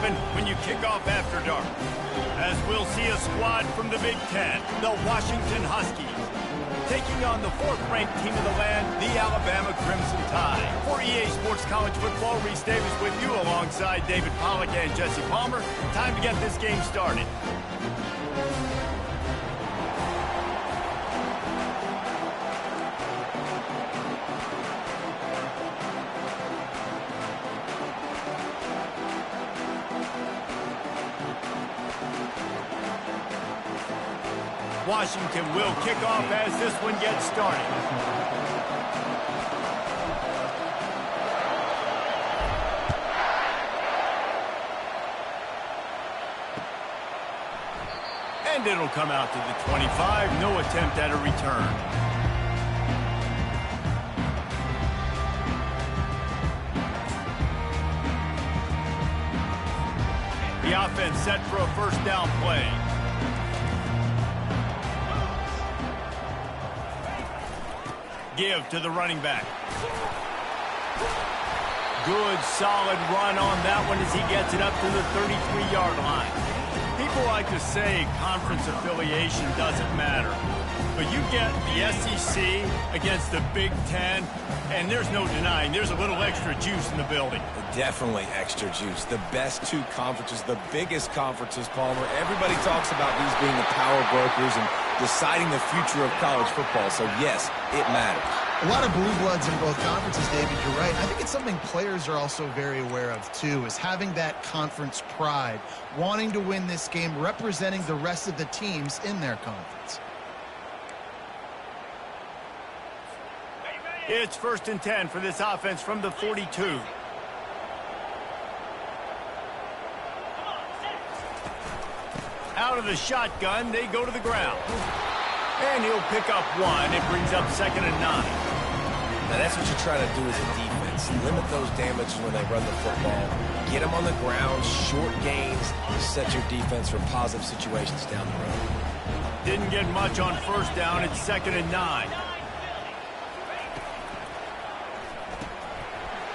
happen when you kick off after dark. As we'll see a squad from the Big Ten, the Washington Huskies, taking on the fourth-ranked team of the land, the Alabama Crimson Tide. For EA Sports College Football, Reese Davis with you alongside David Pollack and Jesse Palmer. Time to get this game started. Washington will kick off as this one gets started. And it'll come out to the 25. No attempt at a return. The offense set for a first down play. Give to the running back. Good, solid run on that one as he gets it up to the 33-yard line. People like to say conference affiliation doesn't matter. But you get the SEC against the Big Ten, and there's no denying there's a little extra juice in the building. Definitely extra juice. The best two conferences, the biggest conferences, Palmer. Everybody talks about these being the power brokers and deciding the future of college football. So, yes, it matters. A lot of blue bloods in both conferences, David. You're right. I think it's something players are also very aware of, too, is having that conference pride, wanting to win this game, representing the rest of the teams in their conference. It's 1st and 10 for this offense from the 42. Out of the shotgun, they go to the ground. And he'll pick up one. It brings up 2nd and 9. Now, that's what you're trying to do as a defense. Limit those damages when they run the football. Get them on the ground, short gains, to set your defense for positive situations down the road. Didn't get much on first down. It's 2nd and 9.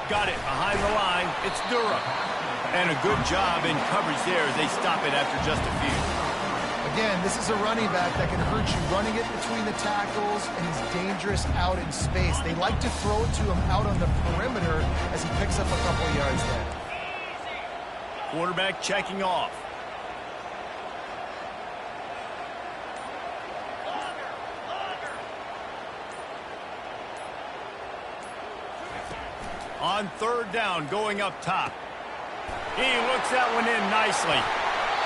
Got it behind the line. It's Durham. And a good job in coverage there as they stop it after just a few. Again, this is a running back that can hurt you running it between the tackles, and he's dangerous out in space. They like to throw it to him out on the perimeter as he picks up a couple of yards there. Quarterback checking off. On 3rd down, going up top. He looks that one in nicely.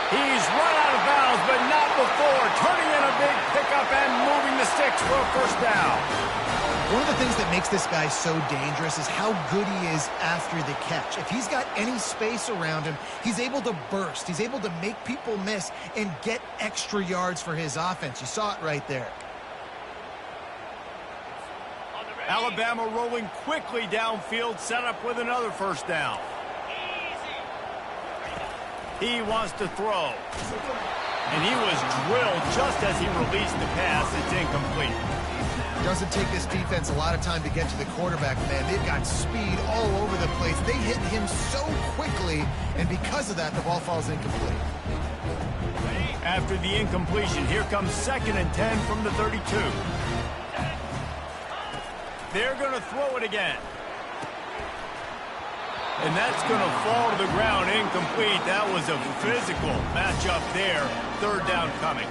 He's run out of bounds, but not before. Turning in a big pickup and moving the sticks for a first down. One of the things that makes this guy so dangerous is how good he is after the catch. If he's got any space around him, he's able to burst. He's able to make people miss and get extra yards for his offense. You saw it right there. Alabama rolling quickly downfield, set up with another first down. He wants to throw. And he was drilled just as he released the pass. It's incomplete. Doesn't take this defense a lot of time to get to the quarterback, man. They've got speed all over the place. They hit him so quickly, and because of that, the ball falls incomplete. After the incompletion, here comes 2nd and 10 from the 32. They're going to throw it again. And that's going to fall to the ground incomplete. That was a physical matchup there. 3rd down coming.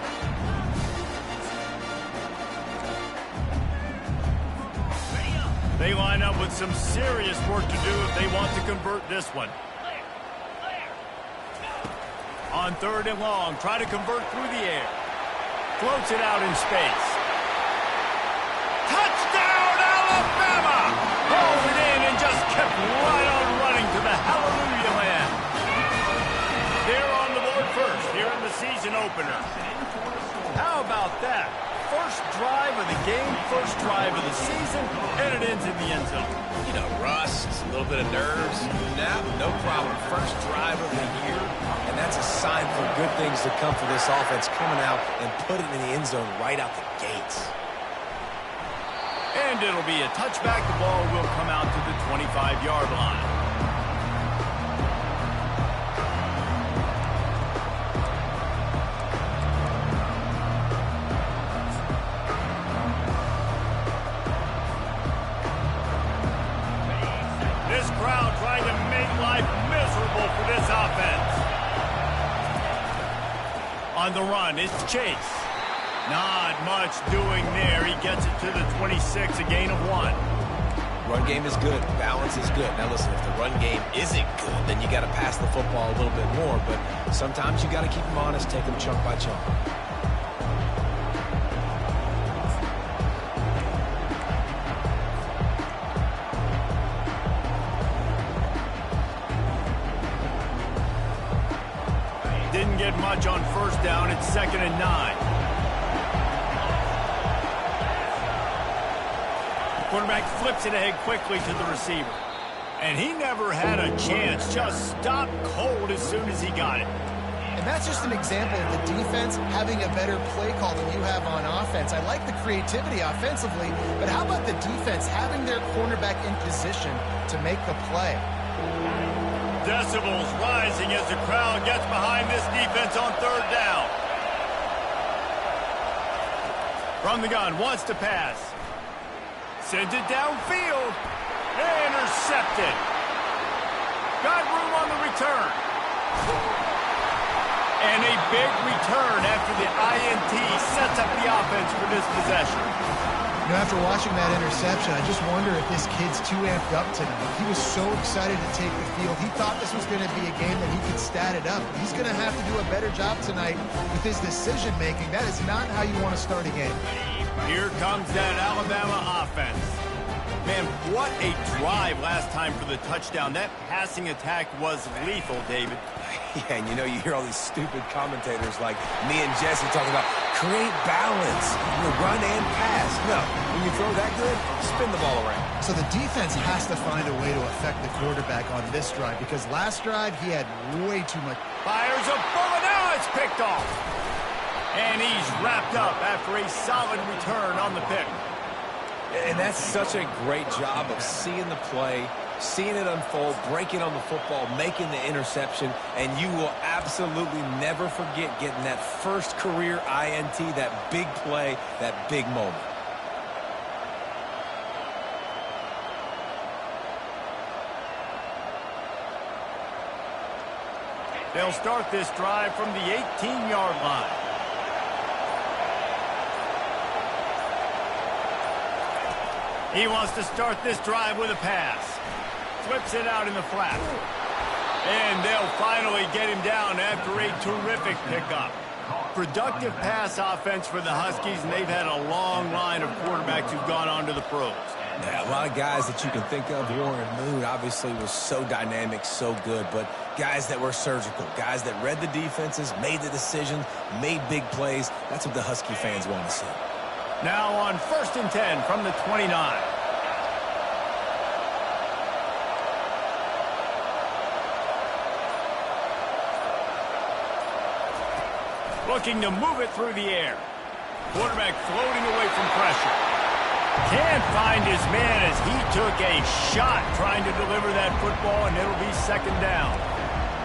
They line up with some serious work to do if they want to convert this one. On 3rd and long, try to convert through the air. Floats it out in space. Touchdown, Alabama! Hauled it in and just kept right on running to the hallelujah land. They're on the board first here in the season opener. How about that? First drive of the game, first drive of the season, and it ends in the end zone. You know, rust, a little bit of nerves. No problem. First drive of the year, and that's a sign for good things to come for this offense coming out and put it in the end zone right out the gates. And it'll be a touchback. The ball will come out to the 25-yard line. On the run, it's Chase. Not much doing there. He gets it to the 26, a gain of 1. Run game is good. Balance is good. Now listen, if the run game isn't good, then you got to pass the football a little bit more. But sometimes you got to keep them honest, take them chunk by chunk. Didn't get much on first down. It's 2nd and 9. Quarterback flips it ahead quickly to the receiver. And he never had a chance. Just stopped cold as soon as he got it. And that's just an example of the defense having a better play call than you have on offense. I like the creativity offensively, but how about the defense having their cornerback in position to make the play? Decibels rising as the crowd gets behind this defense on 3rd down. From the gun, wants to pass. Sends it downfield. Intercepted. Got room on the return. And a big return after the INT sets up the offense for this possession. You know, after watching that interception, I just wonder if this kid's too amped up tonight. He was so excited to take the field. He thought this was going to be a game that he could stat it up. He's going to have to do a better job tonight with his decision-making. That is not how you want to start a game. Here comes that Alabama offense. Man, what a drive last time for the touchdown. That passing attack was lethal, David. Yeah, and you know, you hear all these stupid commentators like me and Jesse talking about create balance, run and pass. No, when you throw that good, spin the ball around. So the defense has to find a way to affect the quarterback on this drive because last drive he had way too much. Fires a bullet, now it's picked off. And he's wrapped up after a solid return on the pick. And that's such a great job of seeing the play, seeing it unfold, breaking on the football, making the interception, and you will absolutely never forget getting that first career INT, that big play, that big moment. They'll start this drive from the 18-yard line. He wants to start this drive with a pass. Flips it out in the flat. And they'll finally get him down after a terrific pickup. Productive pass offense for the Huskies, and they've had a long line of quarterbacks who've gone on to the pros. Yeah, a lot of guys that you can think of. Warren Moon obviously was so dynamic, so good, but guys that were surgical, guys that read the defenses, made the decisions, made big plays. That's what the Husky fans want to see. Now on 1st and 10 from the 29. Looking to move it through the air. Quarterback floating away from pressure. Can't find his man as he took a shot trying to deliver that football, and it'll be 2nd down.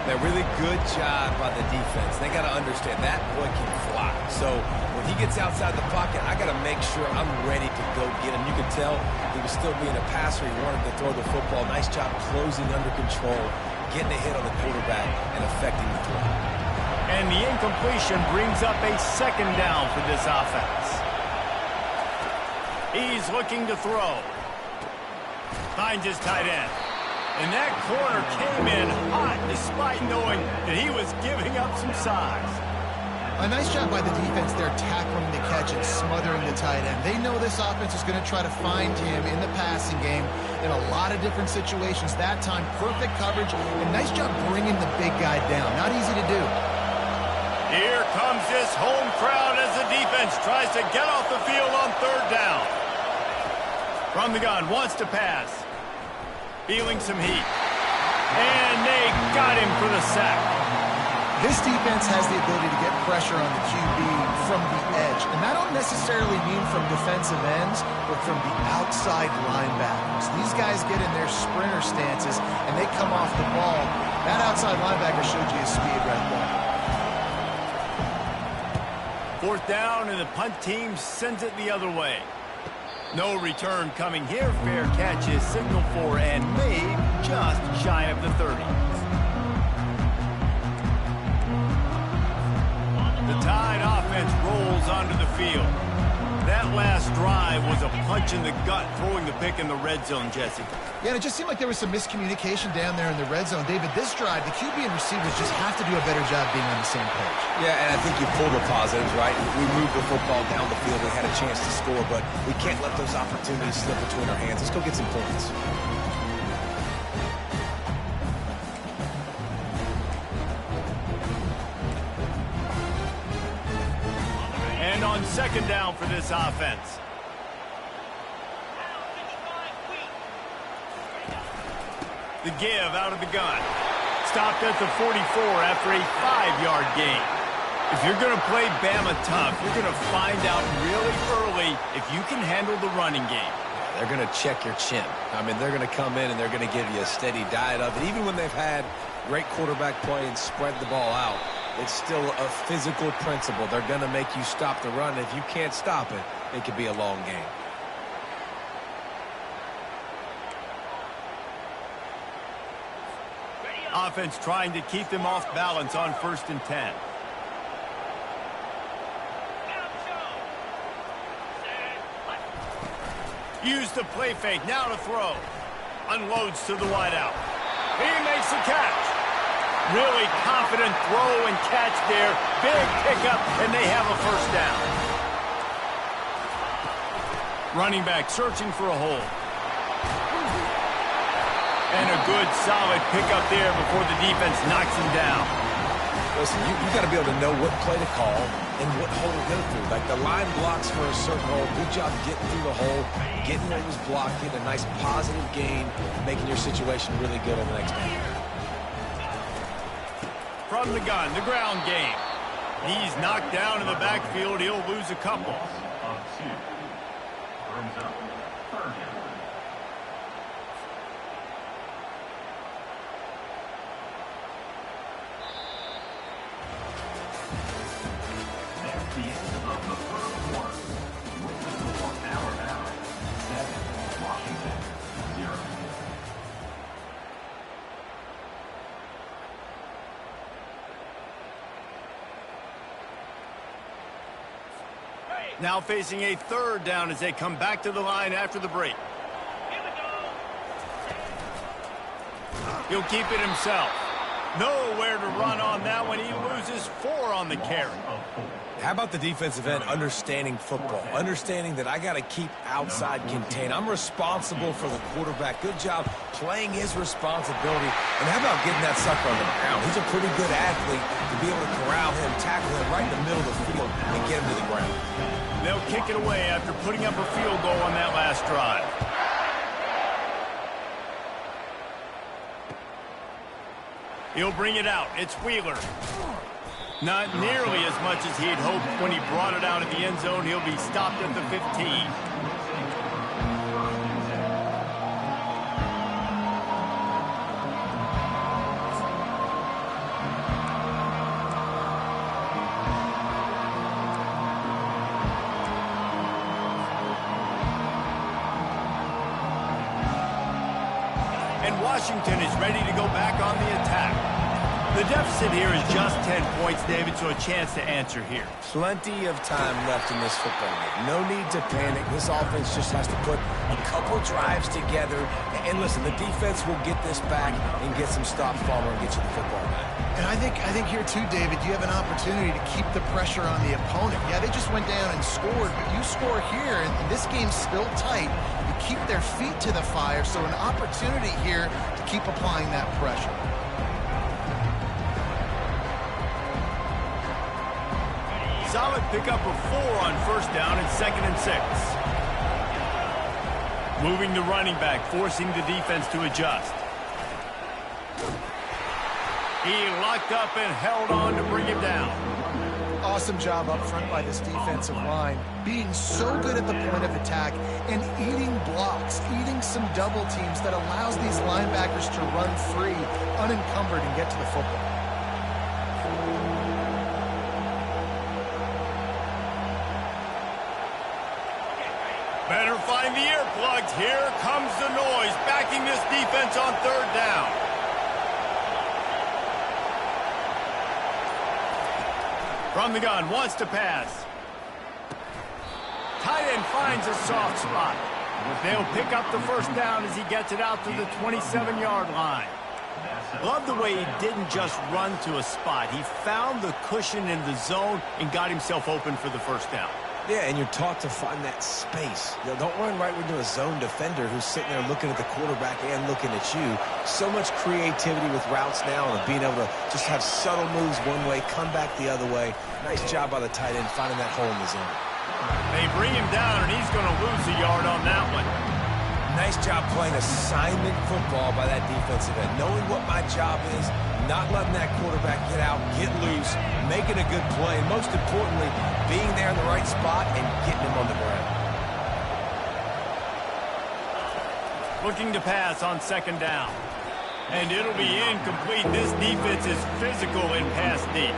A really good job by the defense. They got to understand that boy can fly. So when he gets outside the pocket, I got to make sure I'm ready to go get him. You can tell he was still being a passer. He wanted to throw the football. Nice job closing under control, getting a hit on the quarterback, and affecting the throw. And the incompletion brings up a 2nd down for this offense. He's looking to throw. Finds his tight end. And that corner came in hot despite knowing that he was giving up some size. A nice job by the defense there tackling the catch and smothering the tight end. They know this offense is going to try to find him in the passing game in a lot of different situations. That time, perfect coverage and nice job bringing the big guy down. Not easy to do. Here comes this home crowd as the defense tries to get off the field on 3rd down. From the gun, wants to pass. Feeling some heat. And they got him for the sack. This defense has the ability to get pressure on the QB from the edge. And that don't necessarily mean from defensive ends, but from the outside linebackers. These guys get in their sprinter stances, and they come off the ball. That outside linebacker showed you his speed right there. 4th down, and the punt team sends it the other way. No return coming here. Fair catch is signaled for and made just shy of the 30. The field. That last drive was a punch in the gut, throwing the pick in the red zone, Jesse. Yeah, and it just seemed like there was some miscommunication down there in the red zone. David, this drive, the QB and receivers just have to do a better job being on the same page. Yeah, and I think you pull the positives, right? We moved the football down the field. We had a chance to score, but we can't let those opportunities slip between our hands. Let's go get some points. And on second down for this offense. The give out of the gun. Stopped at the 44 after a 5-yard gain. If you're going to play Bama tough, you're going to find out really early if you can handle the running game. They're going to check your chin. I mean, they're going to come in and they're going to give you a steady diet of it. Even when they've had great quarterback play and spread the ball out, it's still a physical principle. They're going to make you stop the run. If you can't stop it, it could be a long game. Offense trying to keep them off balance on 1st and 10. Use the play fake, now to throw. Unloads to the wideout. He makes the catch. Really confident throw and catch there. Big pickup, and they have a first down. Running back searching for a hole. And a good, solid pickup there before the defense knocks him down. Listen, you got to be able to know what play to call and what hole to go through. Like the line blocks for a certain hole. Good job getting through the hole, getting what was blocked, getting a nice positive gain, making your situation really good on the next game. From the gun, the ground game. He's knocked down in the backfield. He'll lose a couple. Now facing a 3rd down as they come back to the line after the break. He'll keep it himself. Nowhere to run on that one. He loses 4 on the carry. How about the defensive end understanding football, understanding that I got to keep outside contained. I'm responsible for the quarterback. Good job playing his responsibility. And how about getting that sucker on the ground? He's a pretty good athlete to be able to corral him, tackle him right in the middle of the field, and get him to the ground. They'll kick it away after putting up a field goal on that last drive. He'll bring it out. It's Wheeler. Not nearly as much as he had hoped when he brought it out of the end zone. He'll be stopped at the 15. And Washington is ready to go back on the attack. The deficit here is just 10 points, David, so a chance to answer here. Plenty of time left in this football game. No need to panic. This offense just has to put a couple drives together. And listen, the defense will get this back and get some stops, Palmer, and get you the football back. And I think here too, David, you have an opportunity to keep the pressure on the opponent. Yeah, they just went down and scored, but you score here, and this game's still tight. You keep their feet to the fire, so an opportunity here to keep applying that pressure. Solid pickup of 4 on 1st down and 2nd and 6. Moving the running back, forcing the defense to adjust. He locked up and held on to bring him down. Awesome job up front by this defensive line, being so good at the point of attack and eating blocks, eating some double teams that allows these linebackers to run free, unencumbered, and get to the football. Better find the earplugs. Here comes the noise, backing this defense on 3rd down. From the gun, wants to pass. tight end finds a soft spot. They'll pick up the first down as he gets it out to the 27-yard line. Love the way he didn't just run to a spot. He found the cushion in the zone and got himself open for the first down. Yeah, and you're taught to find that space. You know, don't run right into a zone defender who's sitting there looking at the quarterback and looking at you. So much creativity with routes now and being able to just have subtle moves one way, come back the other way. Nice job by the tight end finding that hole in the zone. They bring him down, and he's going to lose a yard on that one. Nice job playing assignment football by that defensive end. Knowing what my job is, not letting that quarterback get out, get loose, making a good play, and most importantly, being there in the right spot and getting him on the ground. Looking to pass on second down. And it'll be incomplete. This defense is physical in pass deep.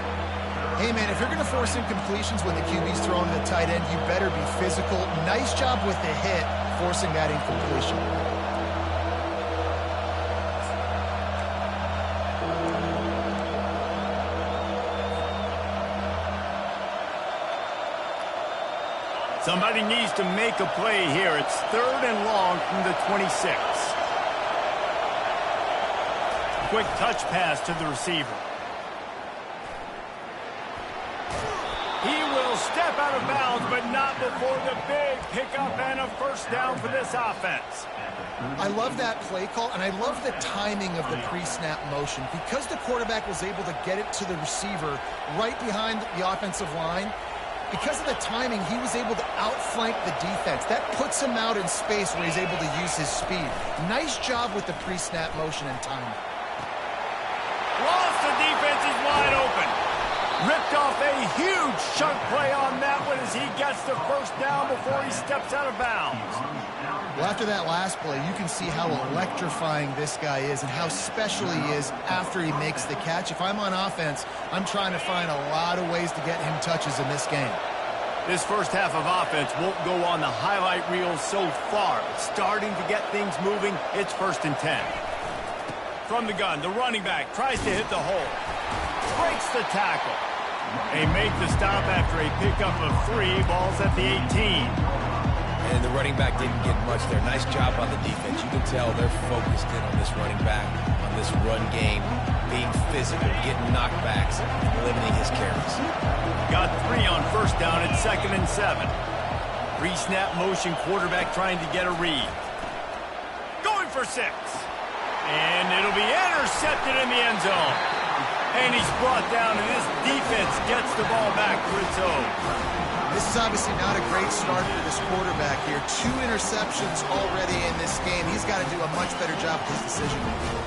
Hey, man, if you're going to force incompletions when the QB's throwing the tight end, you better be physical. Nice job with the hit, forcing that incompletion. Somebody needs to make a play here. It's 3rd and long from the 26. Quick touch pass to the receiver. He will step out of bounds, but not before the big pickup and a first down for this offense. I love that play call, and I love the timing of the pre-snap motion. Because the quarterback was able to get it to the receiver right behind the offensive line, because of the timing, he was able to outflank the defense. That puts him out in space where he's able to use his speed. Nice job with the pre-snap motion and timing. Lost, the defense is wide open. Ripped off a huge chunk play on that one as he gets the first down before he steps out of bounds. Well, after that last play, you can see how electrifying this guy is and how special he is after he makes the catch. If I'm on offense, I'm trying to find a lot of ways to get him touches in this game. This first half of offense won't go on the highlight reel so far. It's starting to get things moving. It's 1st and 10. From the gun, the running back tries to hit the hole. Breaks the tackle. They make the stop after a pickup of 3. Ball's at the 18. And the running back didn't get much there. Nice job by the defense. You can tell they're focused in on this running back, on this run game, being physical, getting knockbacks, and limiting his carries. Got 3 on first down at 2nd and 7. Pre-snap motion, quarterback trying to get a read. Going for 6. And it'll be intercepted in the end zone. And he's brought down, and this defense gets the ball back for its own. This is obviously not a great start for this quarterback here. 2 interceptions already in this game. He's got to do a much better job with his decision-making.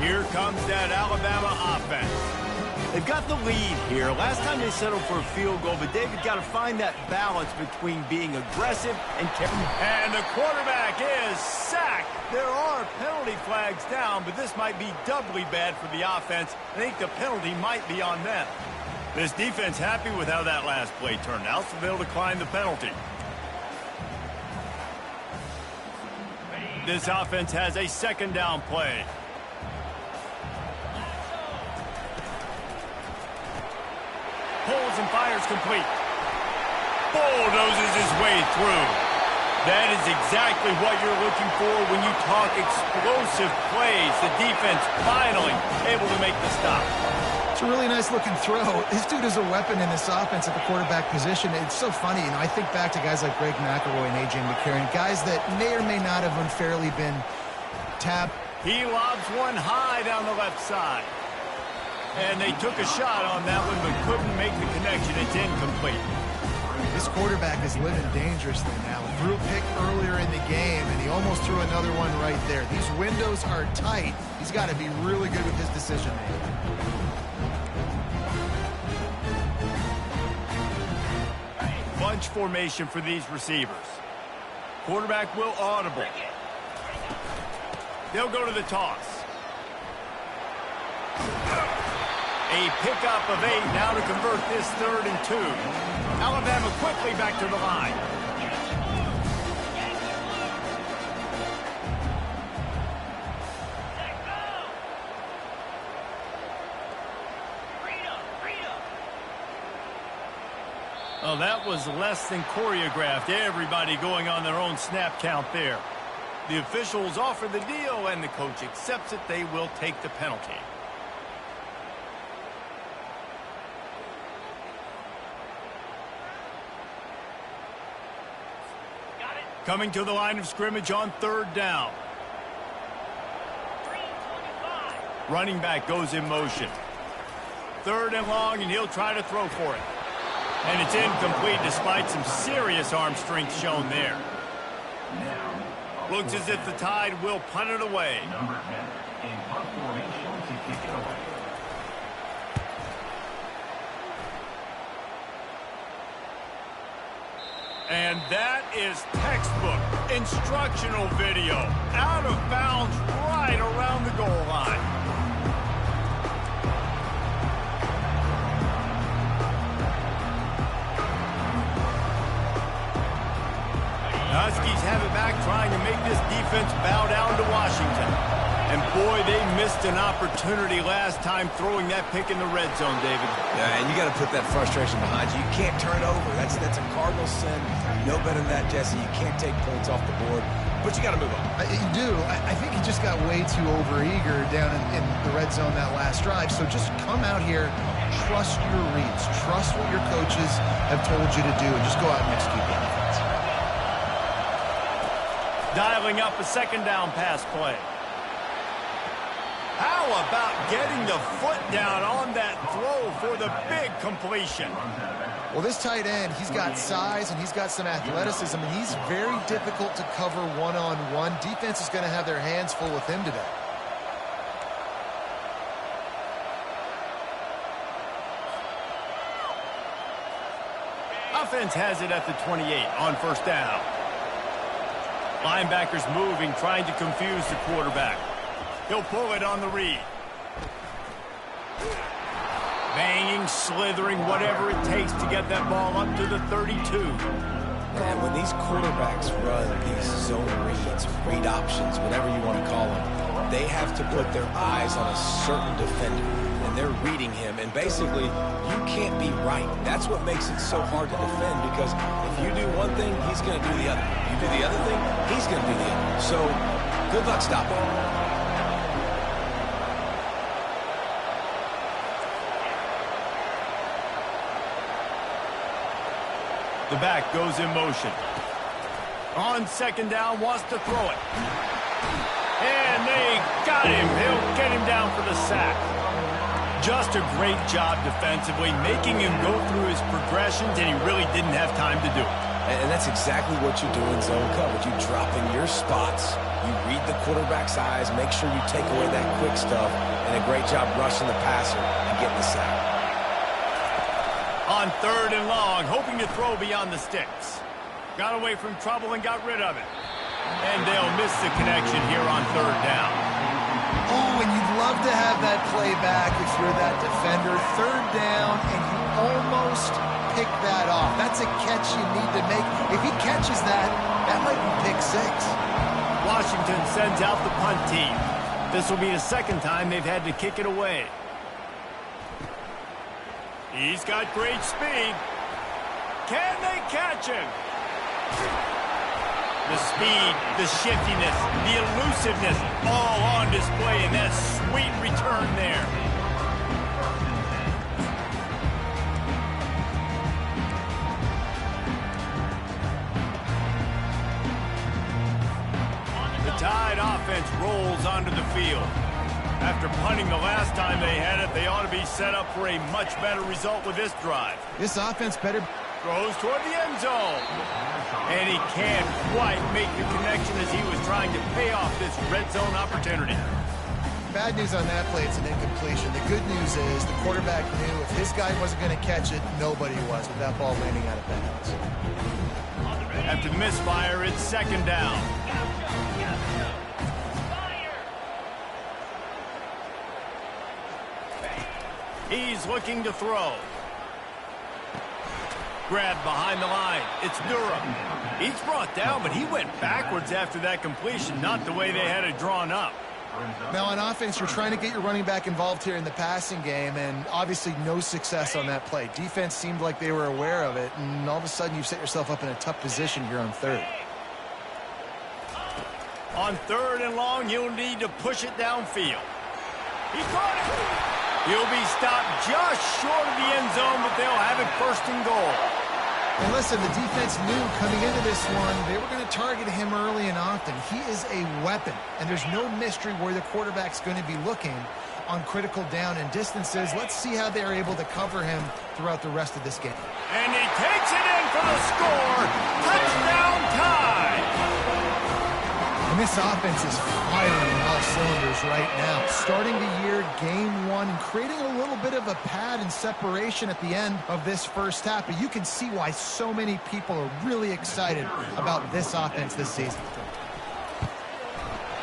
Here comes that Alabama offense. They've got the lead here. Last time they settled for a field goal, but David got to find that balance between being aggressive and careful. And the quarterback is sacked. There are penalty flags down, but this might be doubly bad for the offense. I think the penalty might be on them. This defense happy with how that last play turned out, so they'll decline the penalty. This offense has a 2nd down play. Pulls and fires complete. Bulldozes his way through. That is exactly what you're looking for when you talk explosive plays. The defense finally able to make the stop. It's a really nice looking throw. This dude is a weapon in this offense at the quarterback position. It's so funny, you know, I think back to guys like Greg McElroy and A.J. McCarron, guys that may or may not have unfairly been tapped. He lobs one high down the left side. And they took a shot on that one but couldn't make the connection. It's incomplete. This quarterback is living dangerously now. He threw a pick earlier in the game, and he almost threw another one right there. These windows are tight. He's got to be really good with his decision-making. Bunch formation for these receivers. Quarterback will audible. They'll go to the toss. A pickup of 8 now to convert this 3rd and 2. Alabama quickly back to the line. Oh, that was less than choreographed. Everybody going on their own snap count there. The officials offer the deal, and the coach accepts it. They will take the penalty. Coming to the line of scrimmage on 3rd down. Running back goes in motion. 3rd and long, and he'll try to throw for it. And it's incomplete despite some serious arm strength shown there. Looks as if the Tide will punt it away. Number 10 in punt formation to kick it away. And that is textbook instructional video. Out of bounds right around the goal line. Huskies have it back, trying to make this defense bow down to Washington. And boy, they missed an opportunity last time throwing that pick in the red zone, David. Yeah, and you got to put that frustration behind you. You can't turn it over. That's a Cardinal sin. You know better than that, Jesse. You can't take points off the board, but you got to move on. You do. I think he just got way too overeager down in the red zone that last drive. So just come out here, trust your reads, trust what your coaches have told you to do, and just go out and execute the offense. Dialing up a 2nd down pass play. How about getting the foot down on that throw for the big completion? Well, this tight end, he's got size and he's got some athleticism, and he's very difficult to cover one-on-one. Defense is going to have their hands full with him today. Offense has it at the 28 on 1st down. Linebackers moving, trying to confuse the quarterback. He'll pull it on the read. Banging, slithering, whatever it takes to get that ball up to the 32. And when these quarterbacks run these zone reads, read options, whatever you want to call them, they have to put their eyes on a certain defender, and they're reading him. And basically, you can't be right. That's what makes it so hard to defend, because if you do one thing, he's going to do the other. You do the other thing, he's going to do the other. So, good luck stopping him. The back goes in motion. On 2nd down, wants to throw it. And they got him. He'll get him down for the sack. Just a great job defensively, making him go through his progressions, and he really didn't have time to do it. And that's exactly what you do in zone coverage. You drop in your spots, you read the quarterback's eyes, make sure you take away that quick stuff, and a great job rushing the passer and getting the sack. On 3rd and long, hoping to throw beyond the sticks. Got away from trouble and got rid of it. And they'll miss the connection here on 3rd down. Oh, and you'd love to have that play back if you're that defender. 3rd down, and you almost pick that off. That's a catch you need to make. If he catches that, that might be pick 6. Washington sends out the punt team. This will be the 2nd time they've had to kick it away. He's got great speed. Can they catch him? The speed, the shiftiness, the elusiveness, all on display in that sweet return there. The Tide offense rolls onto the field. After punting the last time they had it, they ought to be set up for a much better result with this drive. This offense better... Throws toward the end zone. And he can't quite make the connection as he was trying to pay off this red zone opportunity. Bad news on that play, it's an incompletion. The good news is the quarterback knew if his guy wasn't going to catch it, nobody was with that ball landing out of bounds. After the misfire, it's 2nd down. He's looking to throw. Grabbed behind the line. It's Durham. He's brought down, but he went backwards after that completion, not the way they had it drawn up. Now on offense, you're trying to get your running back involved here in the passing game, and obviously no success on that play. Defense seemed like they were aware of it, and all of a sudden you've set yourself up in a tough position here on third. On third and long, he'll need to push it downfield. He caught it. He'll be stopped just short of the end zone, but they'll have it first and goal. And listen, the defense knew coming into this one, they were going to target him early and often. He is a weapon, and there's no mystery where the quarterback's going to be looking on critical down and distances. Let's see how they're able to cover him throughout the rest of this game. And he takes it in for the score. Touchdown tie. And this offense is firing on all cylinders right now. Starting the year, game one, and creating a little bit of a pad and separation at the end of this first half. But you can see why so many people are really excited about this offense this season.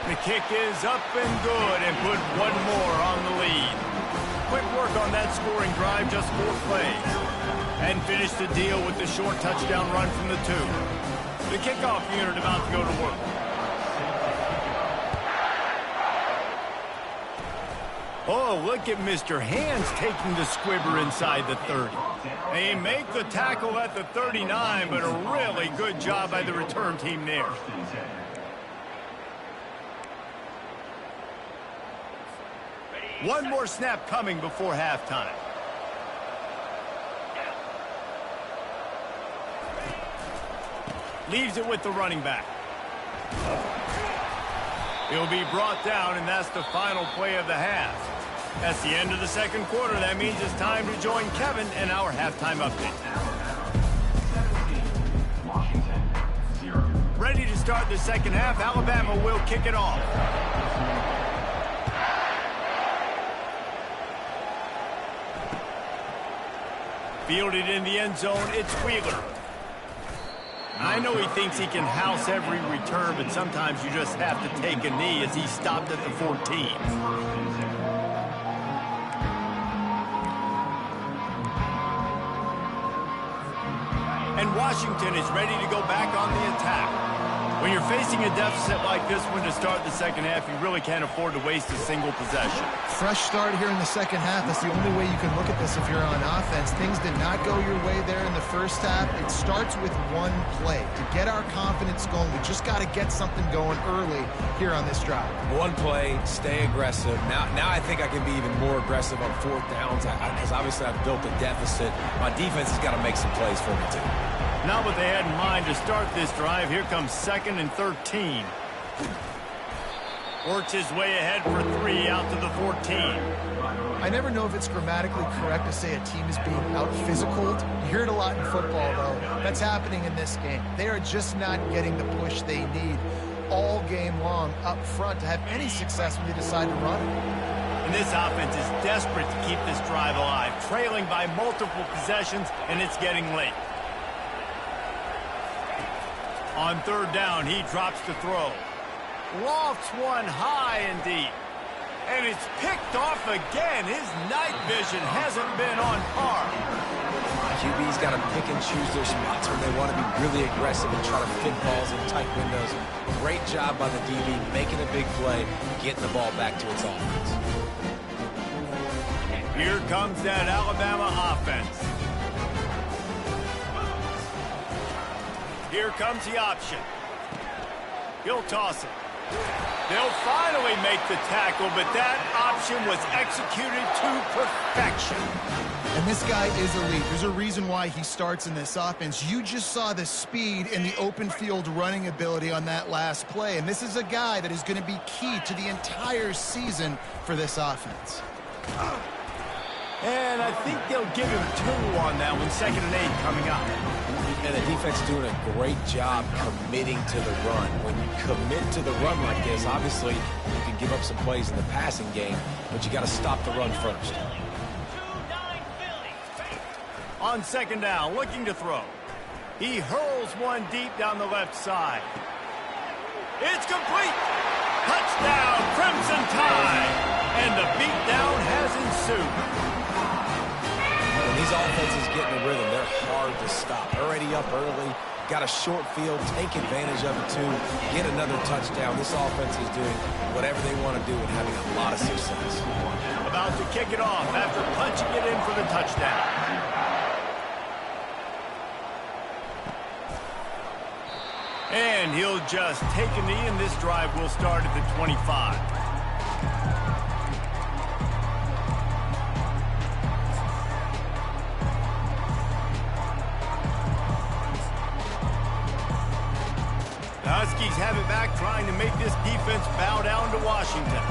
The kick is up and good, and put one more on the lead. Quick work on that scoring drive, just 4 plays. And finish the deal with the short touchdown run from the 2. The kickoff unit about to go to work. Oh, look at Mr. Hands taking the squibber inside the 30. They make the tackle at the 39, but a really good job by the return team there. One more snap coming before halftime. Leaves it with the running back. He'll be brought down, and that's the final play of the half. That's the end of the second quarter. That means it's time to join Kevin and our halftime update. Ready to start the second half. Alabama will kick it off. Fielded in the end zone, it's Wheeler. I know he thinks he can house every return, but sometimes you just have to take a knee as he stopped at the 14. And Washington is ready to go back on the attack. When you're facing a deficit like this one to start the second half, you really can't afford to waste a single possession. Fresh start here in the second half. That's the only way you can look at this if you're on offense. Things did not go your way there in the first half. It starts with one play. To get our confidence going, we just got to get something going early here on this drive. One play, stay aggressive. Now I think I can be even more aggressive on 4th downs because obviously I've built a deficit. My defense has got to make some plays for me too. Not what they had in mind to start this drive. Here comes 2nd and 13. Works his way ahead for 3 out to the 14. I never know if it's grammatically correct to say a team is being out-physicaled. You hear it a lot in football, though. That's happening in this game. They are just not getting the push they need all game long up front to have any success when they decide to run it. And this offense is desperate to keep this drive alive, trailing by multiple possessions, and it's getting late. On 3rd down, he drops the throw. Lofts one high and deep. And it's picked off again. His night vision hasn't been on par. QB's got to pick and choose their spots when they want to be really aggressive and try to fit balls in tight windows. Great job by the DB making a big play, getting the ball back to its offense. Here comes that Alabama offense. Here comes the option. He'll toss it. They'll finally make the tackle, but that option was executed to perfection. And this guy is elite. There's a reason why he starts in this offense. You just saw the speed and the open field running ability on that last play. And this is a guy that is going to be key to the entire season for this offense. And I think they'll give him 2 on that one. 2nd and 8 coming up. And the defense doing a great job committing to the run. When you commit to the run like this, obviously you can give up some plays in the passing game, but you got to stop the run first. On 2nd down, looking to throw. He hurls one deep down the left side. It's complete. Touchdown, Crimson Tide. And the beatdown has ensued. When these offenses get in the rhythm, they're hard to stop. Already up early, got a short field, take advantage of it too, get another touchdown. This offense is doing whatever they want to do and having a lot of success. About to kick it off after punching it in for the touchdown. And he'll just take a knee, and this drive will start at the 25. The Huskies have it back, trying to make this defense bow down to Washington.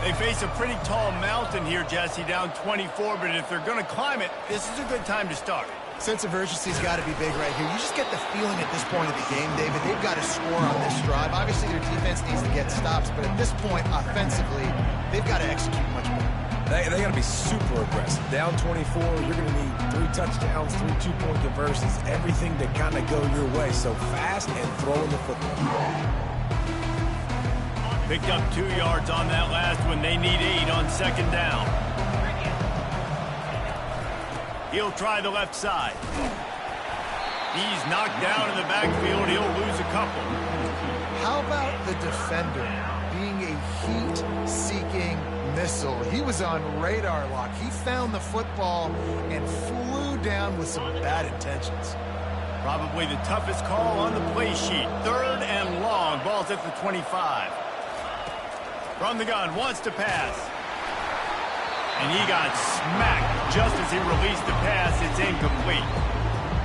They face a pretty tall mountain here, Jesse, down 24, but if they're going to climb it, this is a good time to start. Sense of urgency's got to be big right here. You just get the feeling at this point of the game, David, they've got to score on this drive. Obviously, their defense needs to get stops, but at this point, offensively, they've got to execute much better. They got to be super aggressive. Down 24, you're going to need 3 touchdowns, 3 two-point conversions, everything to kind of go your way. So fast and throwing the football. Picked up 2 yards on that last one. They need 8 on second down. He'll try the left side. He's knocked down in the backfield. He'll lose a couple. How about the defender being a heat-seeking missile? He was on radar lock. He found the football and flew down with some bad intentions. Probably the toughest call on the play sheet. 3rd and long. Ball's at the 25. From the gun, wants to pass. And he got smacked just as he released the pass. It's incomplete.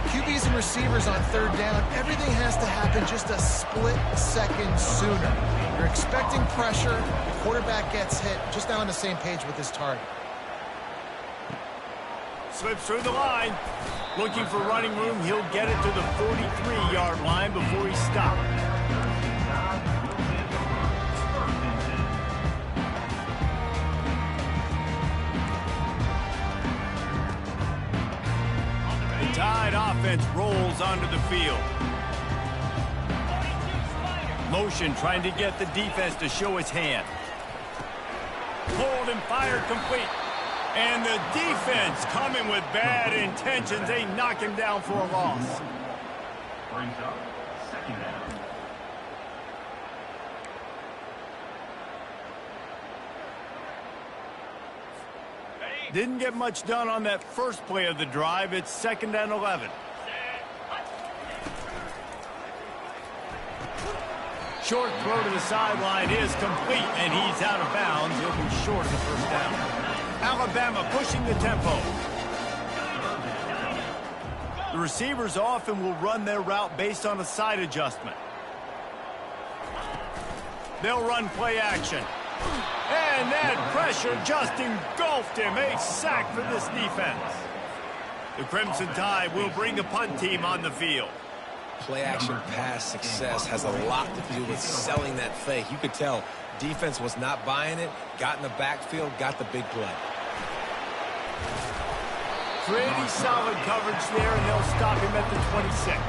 QBs and receivers on 3rd down, everything has to happen just a split second sooner. You're expecting pressure, the quarterback gets hit, just not on the same page with his target. Slips through the line. Looking for running room. He'll get it to the 43-yard line before he stopped. Tide offense rolls onto the field. Motion trying to get the defense to show his hand. Pulled and fired complete. And the defense coming with bad intentions. They knock him down for a loss. Brings up second down. Didn't get much done on that first play of the drive. It's 2nd and 11. Short throw to the sideline is complete, and he's out of bounds. He'll be short of the first down. Alabama pushing the tempo. The receivers often will run their route based on a side adjustment. They'll run play action. And that pressure just engulfed him. A sack for this defense. The Crimson Tide will bring the punt team on the field. Play-action pass success has a lot to do with selling that fake. You could tell defense was not buying it, got in the backfield, got the big play. Pretty solid coverage there, and they'll stop him at the 26.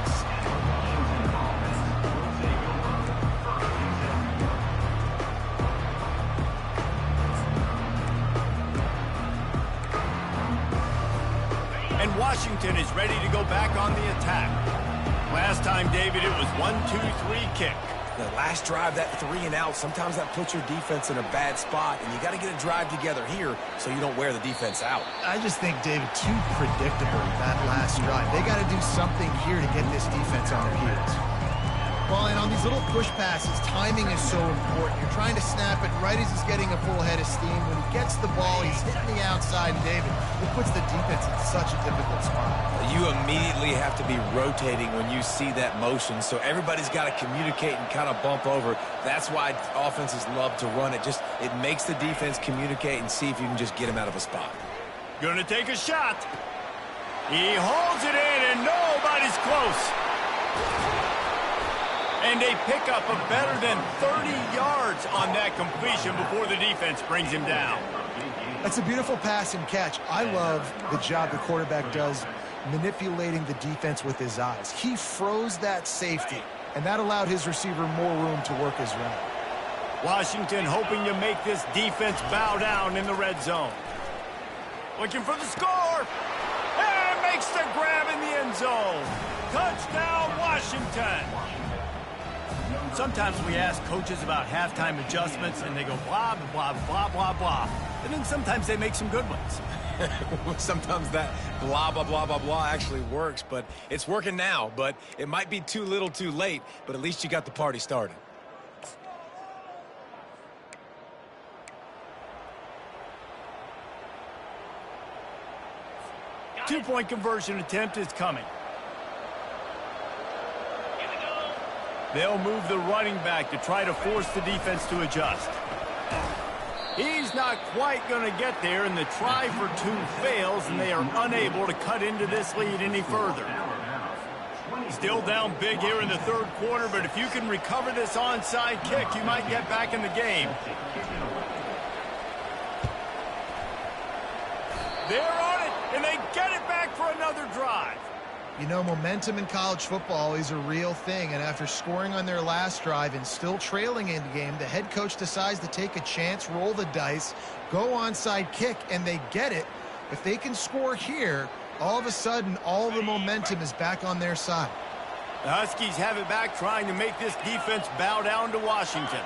And Washington is ready to go back on the attack. Last time, David, it was 1-2-3 kick. The last drive, that 3 and out, sometimes that puts your defense in a bad spot, and you got to get a drive together here so you don't wear the defense out. I just think, David, too predictable that last drive. They got to do something here to get this defense on their heels. Well, and on these little push passes, timing is so important. You're trying to snap it right as he's getting a full head of steam. When he gets the ball, he's hitting the outside, and David, it puts the defense in such a difficult spot. You immediately have to be rotating when you see that motion, so everybody's got to communicate and kind of bump over. That's why offenses love to run it. It makes the defense communicate and see if you can just get him out of a spot. Gonna take a shot. He holds it in, and nobody's close. And they pick up a better than 30 yards on that completion before the defense brings him down. That's a beautiful pass and catch. I love the job the quarterback does manipulating the defense with his eyes. He froze that safety, and that allowed his receiver more room to work his route. Washington hoping to make this defense bow down in the red zone. Looking for the score. And makes the grab in the end zone. Touchdown, Washington! Sometimes we ask coaches about halftime adjustments, and they go blah, blah, blah, blah, blah. And then sometimes they make some good ones. Sometimes that blah, blah, blah, blah, blah actually works, but it's working now. But it might be too little too late, but at least you got the party started. Two-point conversion attempt is coming. They'll move the running back to try to force the defense to adjust. He's not quite going to get there, and the try for two fails, and they are unable to cut into this lead any further. Still down big here in the third quarter, but if you can recover this onside kick, you might get back in the game. They're on it, and they get it back for another drive. You know, momentum in college football is a real thing, and after scoring on their last drive and still trailing in the game, the head coach decides to take a chance, roll the dice, go onside kick, and they get it. If they can score here, all of a sudden, all the momentum is back on their side. The Huskies have it back, trying to make this defense bow down to Washington.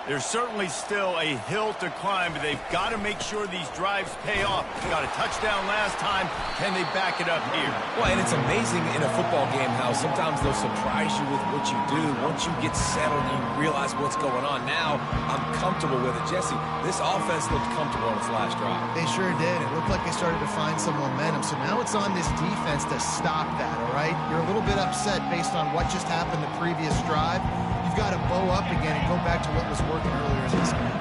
There's certainly still a hill to climb, but they've got to make sure these drives pay off. Got a touchdown last time. Can they back it up here? Well, and it's amazing in a football game how sometimes they'll surprise you with what you do. Once you get settled, you realize what's going on. Now, I'm comfortable with it. Jesse, this offense looked comfortable on its last drive. They sure did. It looked like they started to find some momentum. So now it's on this defense to stop that, all right? You're a little bit upset based on what just happened the previous drive. You've got to bow up again and go back to what was working earlier in this game.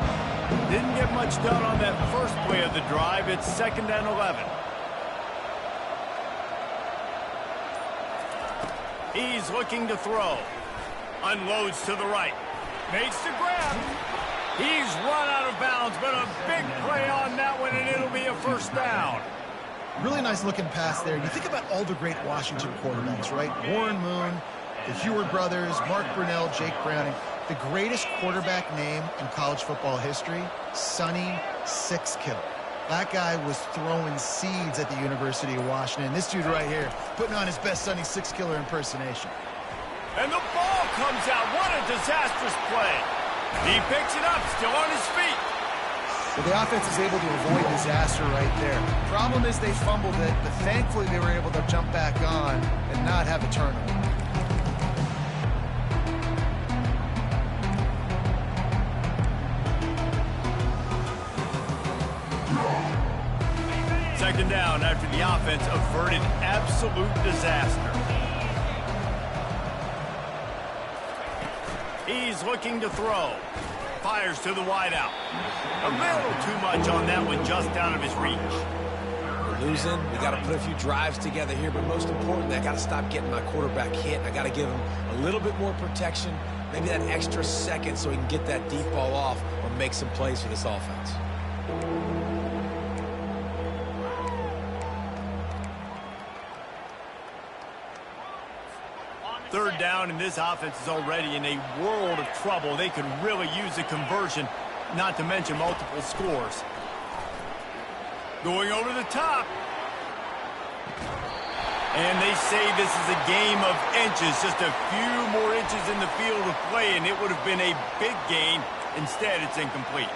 Didn't get much done on that first play of the drive. It's 2nd and 11. He's looking to throw. Unloads to the right. Makes the grab. He's run out of bounds, but a big play on that one, and it'll be a first down. Really nice looking pass there. You think about all the great Washington quarterbacks, right? Warren Moon, the Heward brothers, Mark Brunell, Jake Browning. The greatest quarterback name in college football history, Sonny Sixkiller. That guy was throwing seeds at the University of Washington. This dude right here, putting on his best Sonny Sixkiller impersonation. And the ball comes out. What a disastrous play. He picks it up, still on his feet. Well, the offense is able to avoid disaster right there. Problem is they fumbled it, but thankfully they were able to jump back on and not have a turnover. Second down after the offense averted absolute disaster. He's looking to throw. Fires to the wideout. A little too much on that one, just out of his reach. We're losing. We got to put a few drives together here, but most importantly, I got to stop getting my quarterback hit. I got to give him a little bit more protection, maybe that extra second so he can get that deep ball off or make some plays for this offense. Third down, and this offense is already in a world of trouble. They could really use a conversion, not to mention multiple scores. Going over the top. And they say this is a game of inches, just a few more inches in the field of play, and it would have been a big gain. Instead, it's incomplete.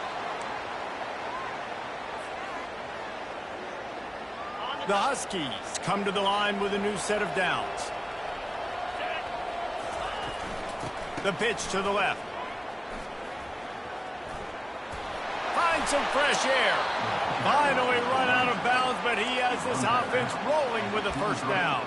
The Huskies come to the line with a new set of downs. The pitch to the left. Finds some fresh air. Finally run out of bounds, but he has this offense rolling with a first down.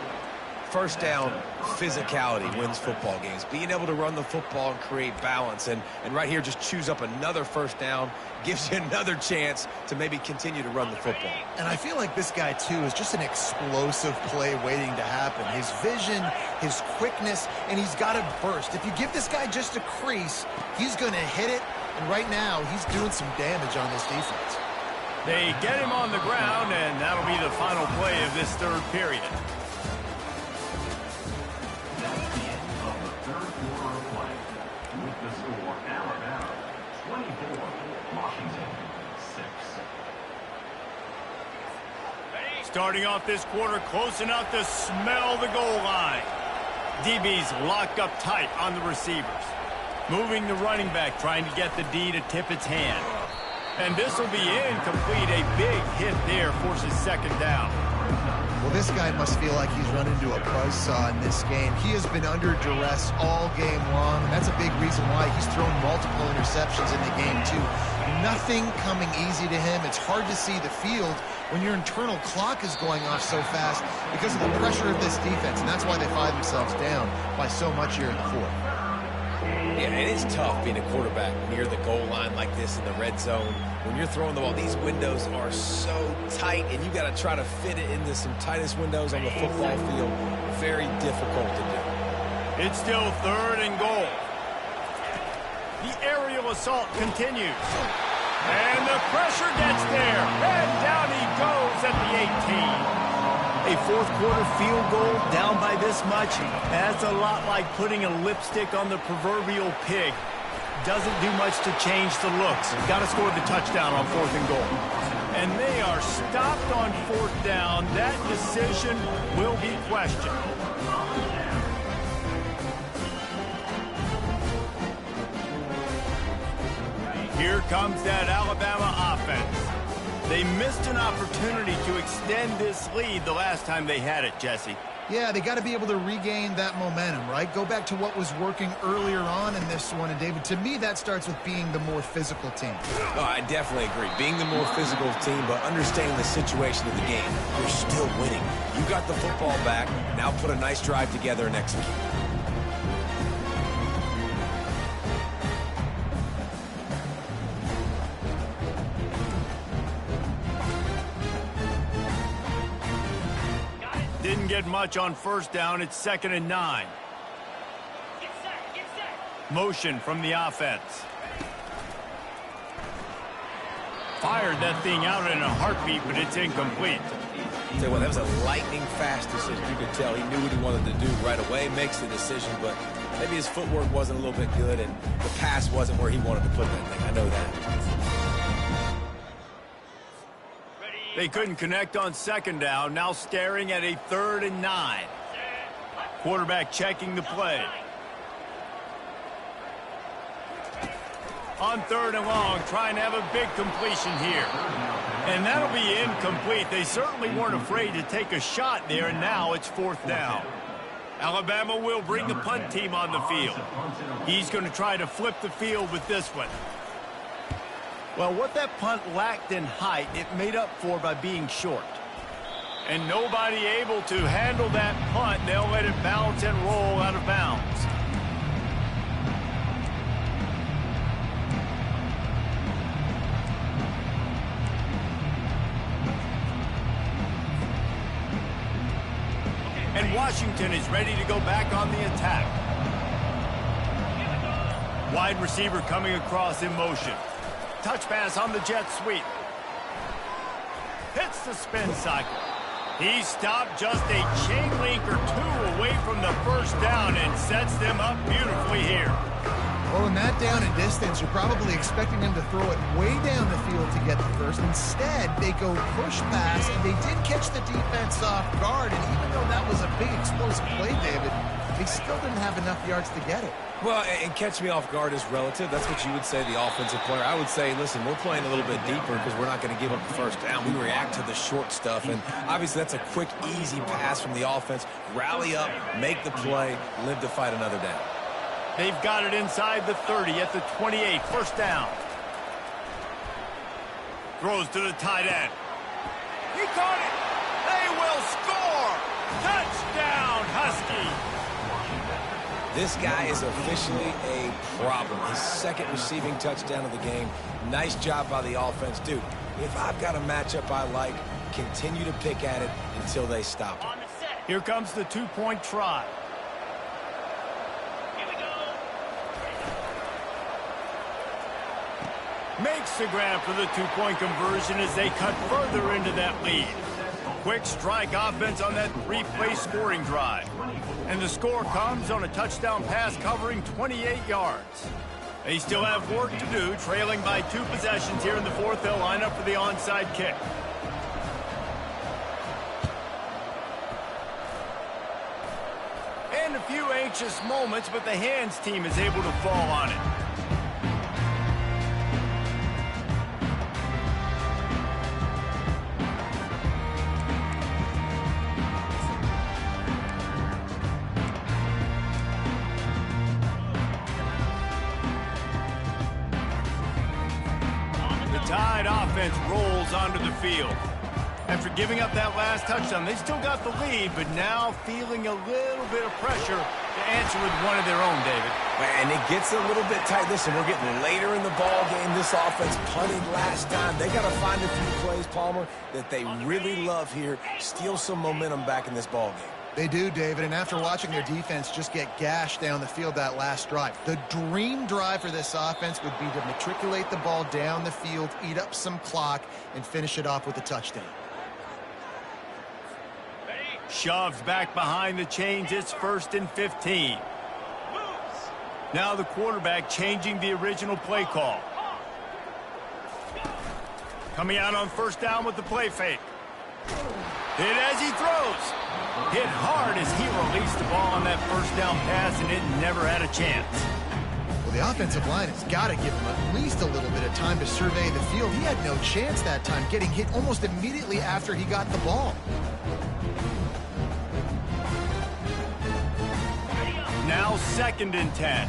First down, physicality wins football games. Being able to run the football and create balance. And right here, just choose up another first down. Gives you another chance to maybe continue to run the football. And I feel like this guy, too, is just an explosive play waiting to happen. His vision, his quickness, and he's got to burst. If you give this guy just a crease, he's going to hit it. And right now, he's doing some damage on this defense. They get him on the ground, and that'll be the final play of this third period. That's the end of the third quarter of play. With the score, Alabama 24, Washington 6. Starting off this quarter close enough to smell the goal line. DB's locked up tight on the receivers. Moving the running back, trying to get the D to tip its hand. And this will be incomplete. A big hit there forces second down. Well, this guy must feel like he's run into a buzzsaw in this game. He has been under duress all game long, and that's a big reason why he's thrown multiple interceptions in the game, too. Nothing coming easy to him. It's hard to see the field when your internal clock is going off so fast because of the pressure of this defense, and that's why they find themselves down by so much here in the fourth. Yeah, it is tough being a quarterback near the goal line like this in the red zone. When you're throwing the ball, these windows are so tight, and you got to try to fit it into some tightest windows on the football field. Very difficult to do. It's still third and goal. The aerial assault continues. And the pressure gets there. And down he goes at the 18. A fourth-quarter field goal down by this much, that's a lot like putting a lipstick on the proverbial pig. Doesn't do much to change the looks. Got to score the touchdown on fourth and goal. And they are stopped on fourth down. That decision will be questioned. Here comes that Alabama offense. They missed an opportunity to extend this lead the last time they had it, Jesse. Yeah, they got to be able to regain that momentum, right? Go back to what was working earlier on in this one. And, David, to me, that starts with being the more physical team. Oh, I definitely agree. Being the more physical team, but understanding the situation of the game. You're still winning. You got the football back. Now put a nice drive together and execute. Didn't get much on first down. It's 2nd and 9. Motion from the offense. Fired that thing out in a heartbeat, but it's incomplete. Tell you what, that was a lightning-fast decision. You could tell he knew what he wanted to do right away, makes the decision, but maybe his footwork wasn't a little bit good, and the pass wasn't where he wanted to put that thing. I know that. They couldn't connect on second down, now staring at a 3rd and 9. Quarterback checking the play. On 3rd and long, trying to have a big completion here. And that'll be incomplete. They certainly weren't afraid to take a shot there, and now it's 4th down. Alabama will bring the punt team on the field. He's going to try to flip the field with this one. Well, what that punt lacked in height, it made up for by being short. And nobody able to handle that punt. They'll let it bounce and roll out of bounds. And Washington is ready to go back on the attack. Wide receiver coming across in motion. Touch pass on the jet sweep. Hits the spin cycle. He stopped just a chain link or two away from the first down and sets them up beautifully here. Well, in that down and distance, you're probably expecting them to throw it way down the field to get the first. Instead, they go push pass, and they did catch the defense off guard. And even though that was a big explosive play, David, they still didn't have enough yards to get it. Well, and catch me off guard is relative. That's what you would say, the offensive player. I would say, listen, we're playing a little bit deeper because we're not going to give up the first down. We react to the short stuff, and obviously that's a quick, easy pass from the offense. Rally up, make the play, live to fight another down. They've got it inside the 30 at the 28, first down. Throws to the tight end. He caught it. They will score. Touchdown, Husky. This guy is officially a problem. His 2nd receiving touchdown of the game. Nice job by the offense. Dude, if I've got a matchup I like, continue to pick at it until they stop it. Here comes the 2-point try. Here we go. Makes the grab for the 2-point conversion as they cut further into that lead. Quick strike offense on that 3-play scoring drive. And the score comes on a touchdown pass covering 28 yards. They still have work to do, trailing by 2 possessions here in the 4th. They'll line up for the onside kick. And a few anxious moments, but the hands team is able to fall on it. The Tide offense rolls onto the field. After giving up that last touchdown, they still got the lead, but now feeling a little bit of pressure to answer with one of their own, David. And it gets a little bit tight. Listen, we're getting later in the ball game. This offense punted last time. They got to find a few plays, Palmer, that they really love here. Steal some momentum back in this ball game. They do, David, and after watching their defense just get gashed down the field that last drive, the dream drive for this offense would be to matriculate the ball down the field, eat up some clock, and finish it off with a touchdown. Shoved back behind the chains. It's 1st and 15. Now the quarterback changing the original play call. Coming out on 1st down with the play fake. Hit as he throws. Hit hard as he released the ball on that 1st down pass, and it never had a chance. Well, the offensive line has got to give him at least a little bit of time to survey the field. He had no chance that time, getting hit almost immediately after he got the ball. Now 2nd and 10.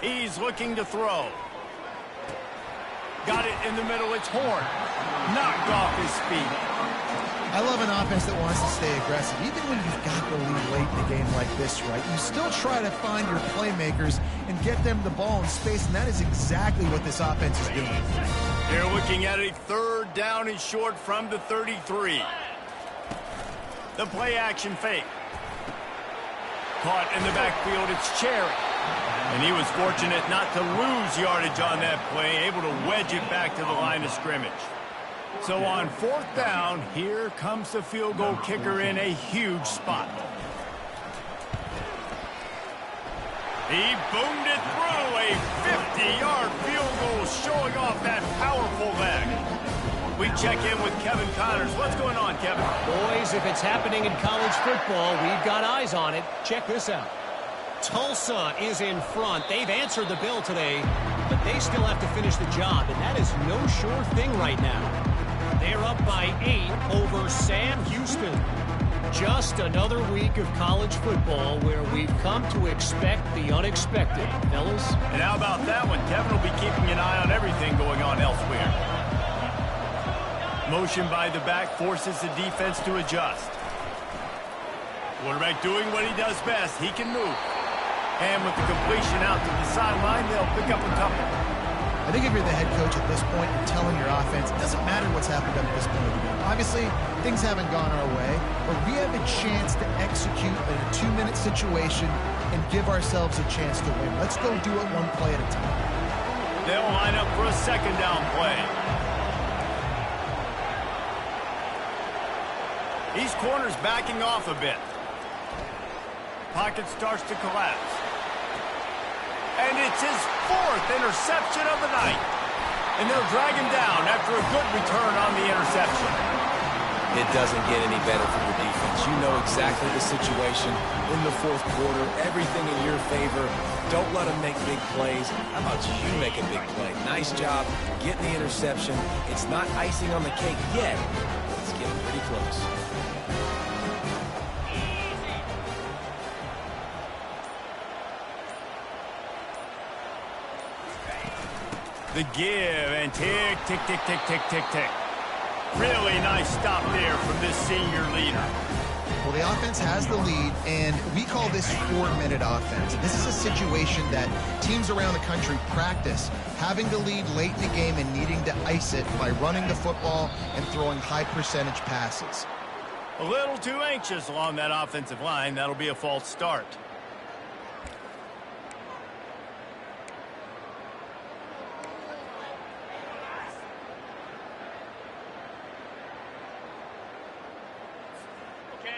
He's looking to throw. Got it in the middle. It's Horn. Knocked off his feet. I love an offense that wants to stay aggressive. Even when you've got the lead late in the game like this, right? You still try to find your playmakers and get them the ball in space, and that is exactly what this offense is doing. They're looking at a 3rd down and short from the 33. The play action fake. Caught in the backfield, it's Cherry. And he was fortunate not to lose yardage on that play, able to wedge it back to the line of scrimmage. So on 4th down, here comes the field goal kicker in a huge spot. He boomed it through, a 50-yard field goal showing off that powerful leg. We check in with Kevin Connors. What's going on, Kevin? Boys, if it's happening in college football, we've got eyes on it. Check this out. Tulsa is in front. They've answered the bell today, but they still have to finish the job, and that is no sure thing right now. They're up by 8 over Sam Houston. Just another week of college football where we've come to expect the unexpected, fellas. And how about that one? Kevin will be keeping an eye on everything going on elsewhere. Motion by the back forces the defense to adjust. Quarterback doing what he does best. He can move. And with the completion out to the sideline, they'll pick up a couple. I think if you're the head coach at this point, you're telling your offense, it doesn't matter what's happened up to this point. Obviously, things haven't gone our way, but we have a chance to execute in a 2-minute situation and give ourselves a chance to win. Let's go do it one play at a time. They'll line up for a 2nd down play. These corners backing off a bit. Pocket starts to collapse. And it's his 4th interception of the night. And they'll drag him down after a good return on the interception. It doesn't get any better for the defense. You know exactly the situation in the 4th quarter. Everything in your favor. Don't let them make big plays. How about you make a big play? Nice job getting the interception. It's not icing on the cake yet, but it's getting pretty close. The give and tick, tick, tick, tick, tick, tick, tick. Really nice stop there from this senior leader. Well, the offense has the lead, and we call this 4-minute offense. This is a situation that teams around the country practice, having the lead late in the game and needing to ice it by running the football and throwing high-percentage passes. A little too anxious along that offensive line. That'll be a false start.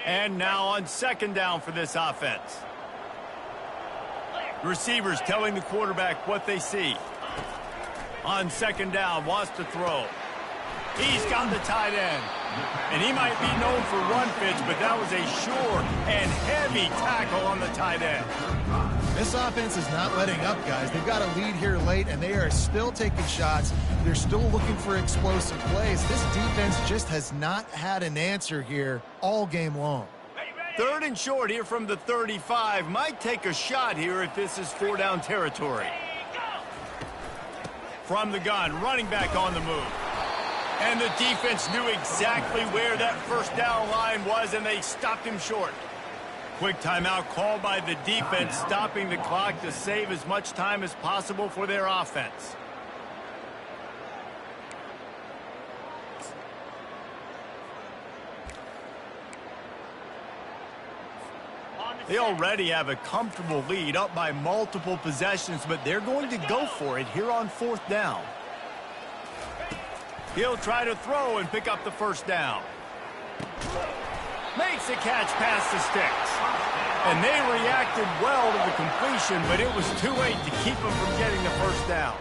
And now on 2nd down for this offense. Receivers telling the quarterback what they see. On 2nd down, wants to throw. He's got the tight end. And he might be known for run fits, but that was a sure and heavy tackle on the tight end. This offense is not letting up, guys. They've got a lead here late, and they are still taking shots. They're still looking for explosive plays. This defense just has not had an answer here all game long. 3rd and short here from the 35. Might take a shot here if this is 4-down territory. From the gun, running back on the move. And the defense knew exactly where that first down line was, and they stopped him short. Quick timeout called by the defense, stopping the clock to save as much time as possible for their offense. They already have a comfortable lead, up by multiple possessions, but they're going to go for it here on 4th down. He'll try to throw and pick up the first down. Makes a catch past the sticks. And they reacted well to the completion, but it was too late to keep them from getting the first down.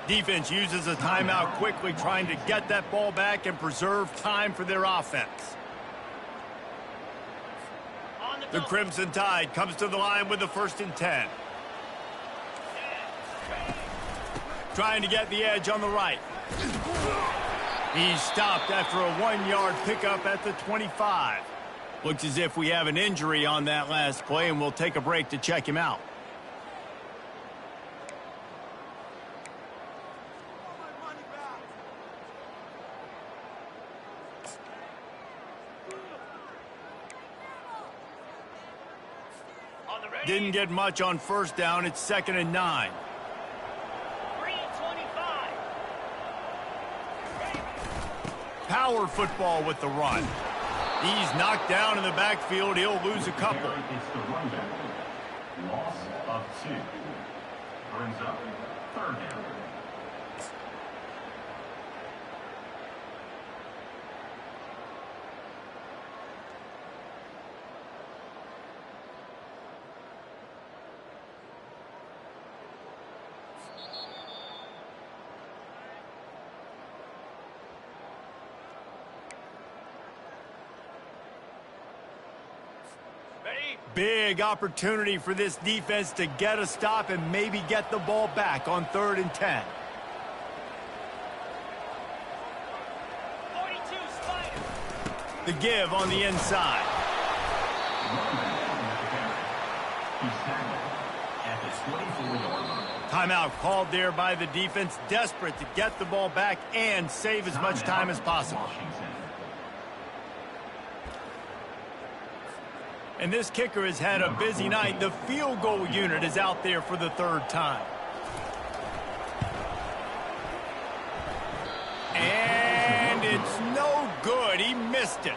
Defense uses a timeout quickly, trying to get that ball back and preserve time for their offense. The Crimson Tide comes to the line with the 1st and 10. Trying to get the edge on the right. He's stopped after a 1-yard pickup at the 25. Looks as if we have an injury on that last play, and we'll take a break to check him out. Didn't get much on 1st down. It's 2nd and 9. Power football with the run. He's knocked down in the backfield. He'll lose a couple. It's the run back. Loss of 2. Brings up 3rd down. Big opportunity for this defense to get a stop and maybe get the ball back on 3rd and 10. 42 Spider. The give on the inside. He's tackled at the 24-yard line. Timeout called there by the defense, desperate to get the ball back and save as much time as possible. Washington. And this kicker has had a busy night. The field goal unit is out there for the 3rd time. And it's no good. He missed it.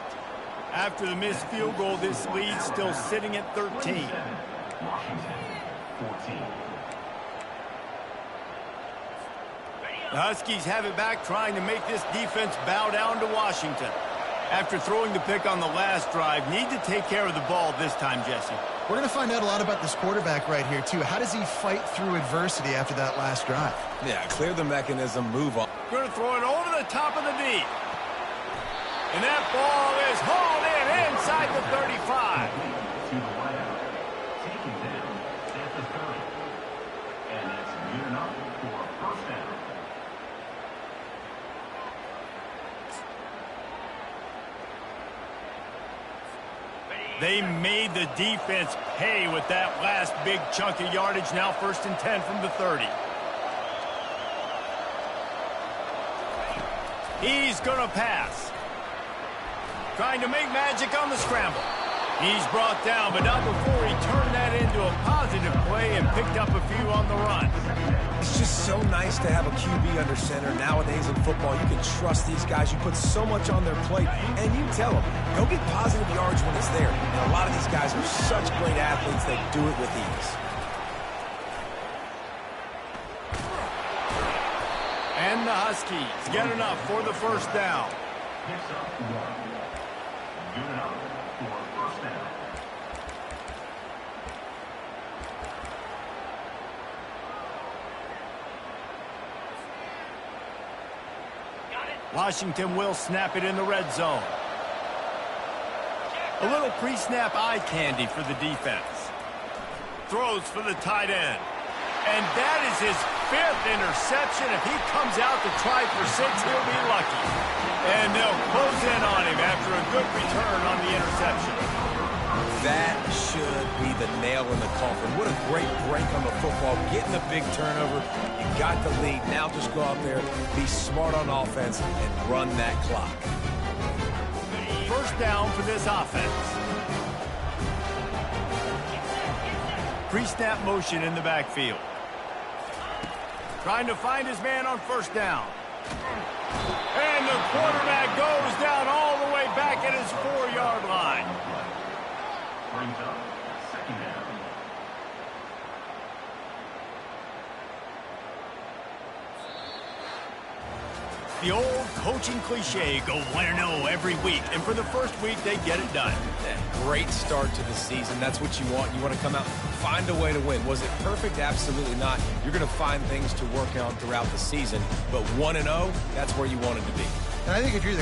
After the missed field goal, this lead still sitting at 13. Washington 14. The Huskies have it back, trying to make this defense bow down to Washington. After throwing the pick on the last drive, need to take care of the ball this time, Jesse. We're going to find out a lot about this quarterback right here, too. How does he fight through adversity after that last drive? Yeah, clear the mechanism, move on. Going to throw it over the top of the deep. And that ball is hauled in inside the 35. To the wideout. Taking down at the 30. And it's good enough for a 1st down. They made the defense pay with that last big chunk of yardage. Now 1st and 10 from the 30. He's going to pass. Trying to make magic on the scramble. He's brought down, but not before he turned that into a positive play and picked up a few on the run. It's just so nice to have a QB under center. Nowadays in football, you can trust these guys. You put so much on their plate, and you tell them, go get positive yards when it's there. And a lot of these guys are such great athletes that do it with ease. And the Huskies get enough for the 1st down. Picks up 1. Good enough for a 1st down. Got it. Washington will snap it in the red zone. A little pre-snap eye candy for the defense. Throws for the tight end. And that is his 5th interception. If he comes out to try for 6, he'll be lucky. And they'll close in on him after a good return on the interception. That should be the nail in the coffin. What a great break on the football. Getting the big turnover. You got the lead. Now just go out there, be smart on offense, and run that clock. First down for this offense. Pre-snap motion in the backfield. Trying to find his man on first down. And the quarterback goes down all the way back at his 4-yard line. Brings up second down. The old coaching cliche, go 1-0 every week. And for the first week, they get it done. Great start to the season. That's what you want. You want to come out, find a way to win. Was it perfect? Absolutely not. You're going to find things to work on throughout the season. But 1-0, that's where you wanted to be. And I think if you're the